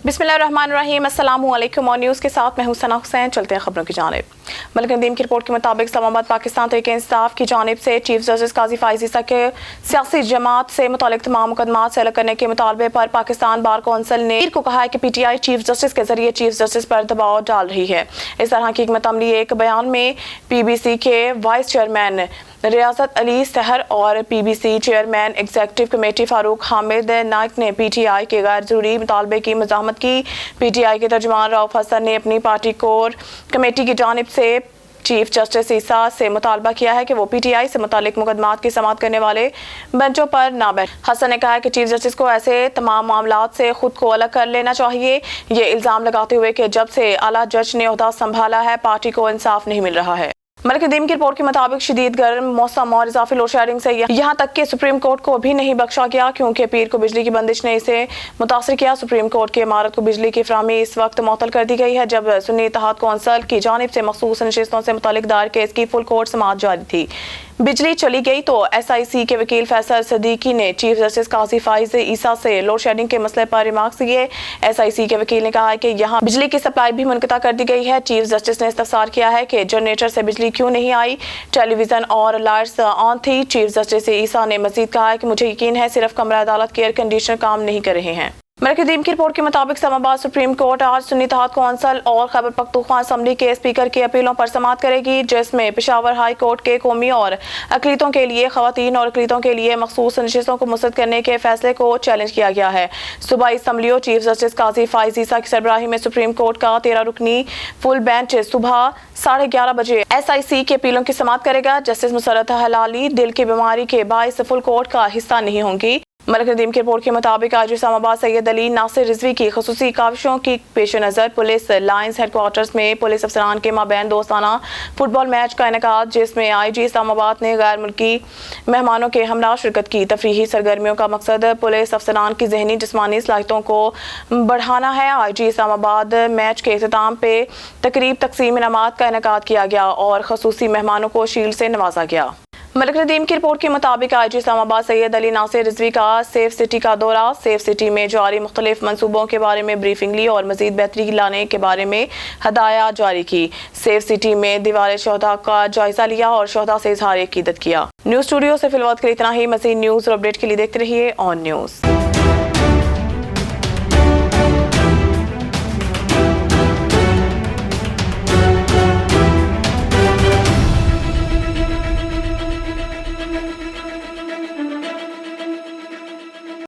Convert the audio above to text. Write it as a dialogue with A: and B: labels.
A: बिस्मिल्लाहिर्रहमानिर्रहीम, अस्सलामु अलैकुम। और न्यूज़ के साथ मैं हूं सना हुसैन। चलते हैं खबरों की जानिब। मलिक नदीम की रिपोर्ट के मुताबिक इस्लामाबाद पाकिस्तान तहरीक इंसाफ की जानिब से चीफ जस्टिस काजी फाइज ईसा के सियासी जमात से मुतालिक तमाम मुकदमात से अलग करने के मुतालबे पर पाकिस्तान बार कौंसिल ने को कहा है कि PTI चीफ जस्टिस के जरिए चीफ जस्टिस पर दबाव डाल रही है। इस तरह की हिकमत अमली एक बयान में PBC के वाइस चेयरमैन रियासत अली सहर और PBC chairman executive committee Farooq Hamid Naik ने PTI के गैर जरूरी मुतालबे की मज़ाहमत की। PTI के तर्जुमान रऊफ हसन ने अपनी पार्टी कोर कमेटी की जानिब से चीफ जस्टिस ईसा से मुतालबा किया है कि वो PTI से मुतालिक मुकदमात की समाअत करने वाले बेंचों पर ना बैठे। हसन ने कहा है कि चीफ जस्टिस को ऐसे तमाम मामलात से खुद को अलग कर लेना चाहिए। ये इल्ज़ाम लगाते हुए कि जब से आला जज ने ओहदा संभाला है पार्टी को इंसाफ नहीं मिल रहा है। मलिक नदीम की रिपोर्ट के मुताबिक शदीद गर्म मौसम और इजाफी लोड शेडिंग से यहाँ तक कि सुप्रीम कोर्ट को भी नहीं बख्शा गया, क्योंकि पीर को बिजली की बंदिश ने इसे मुतासर किया। सुप्रीम कोर्ट की इमारत को बिजली की फराहमी इस वक्त मुअत्तल कर दी गई है, जब सुन्नी इत्तेहाद कौंसिल की जानिब से मखसूस नशिस्तों से मुतालिक दायर केस की फुल कोर्ट समाअत जारी थी। बिजली चली गई तो SIC के वकील फैसल सदीकी ने चीफ जस्टिस काजी फाइज ईसा से लोड शेडिंग के मसले पर रिमार्क्स दिए। SIC के वकील ने कहा है कि यहाँ बिजली की सप्लाई भी मुनक़ता कर दी गई है। चीफ जस्टिस ने इस्तफसार किया है कि जनरेटर से बिजली क्यों नहीं आई, टेलीविजन और लाइट्स ऑन थी। चीफ जस्टिस ईसा ने मजीद कहा है कि मुझे यकीन है सिर्फ कमरा अदालत के एयर कंडीशनर काम नहीं कर रहे हैं। मलिक नदीम की रिपोर्ट के मुताबिक इस्लामाबाद सुप्रीम कोर्ट आज सुन्नी इत्तेहाद कौंसिल और खैबर पख्तूनख्वा असम्बली के स्पीकर की अपीलों पर समाअत करेगी, जिसमें पेशावर हाई कोर्ट के कौमी और अक़लियतों के लिए खवातीन और अक़लियतों के लिए मखसूस नशिस्तों को मुस्तरद करने के फैसले को चैलेंज किया गया है। सूबाई असम्बलियों चीफ जस्टिस काजी फाइज ईसा की सरबराही में सुप्रीम कोर्ट का 13 रुकनी फुल बेंच सुबह 11:30 बजे SIC की अपीलों की समाअत करेगा। जस्टिस मुसर्रत हलाली दिल की बीमारी के बाइस फुल कोर्ट का हिस्सा नहीं होंगी। मलिक नदीम की रिपोर्ट के मुताबिक आज इस्लामाबाद सैयद अली नासिर रिजवी की खुसूसी काविशों की पेश नज़र पुलिस लाइन्स हेडक्वार्टर्स में पुलिस अफसरान के माबैन दोस्ताना फुटबॉल मैच का इनेकाद, जिसमें IG इस्लामाबाद ने गैर मुल्की मेहमानों के हमरा शिरकत की। तफरीही सरगर्मियों का मकसद पुलिस अफसरान की जहनी जिस्मानी सलाहियतों को बढ़ाना है। IG इस्लामाबाद मैच के अख्ताम पे तकरीब तकसीम इनामात का इनेकाद किया गया और खसूसी मेहमानों को शील्ड से नवाजा गया। मलिक नदीम की रिपोर्ट के मुताबिक IG इस्लामाबाद सैयद अली नासिर रिजवी का सेफ सिटी का दौरा, सेफ सिटी में जारी मुख्तलिफ मनसूबों के बारे में ब्रीफिंग ली और मजीद बेहतरी लाने के बारे में हदायत जारी की। सेफ सिटी में दीवार शोहदा का जायजा लिया और शोहदा से इजहार अकीदत किया। न्यूज़ स्टूडियो से फिलहाल के लिए इतना ही। मजीद न्यूज़ और अपडेट के लिए देखते रहिए ऑन न्यूज़।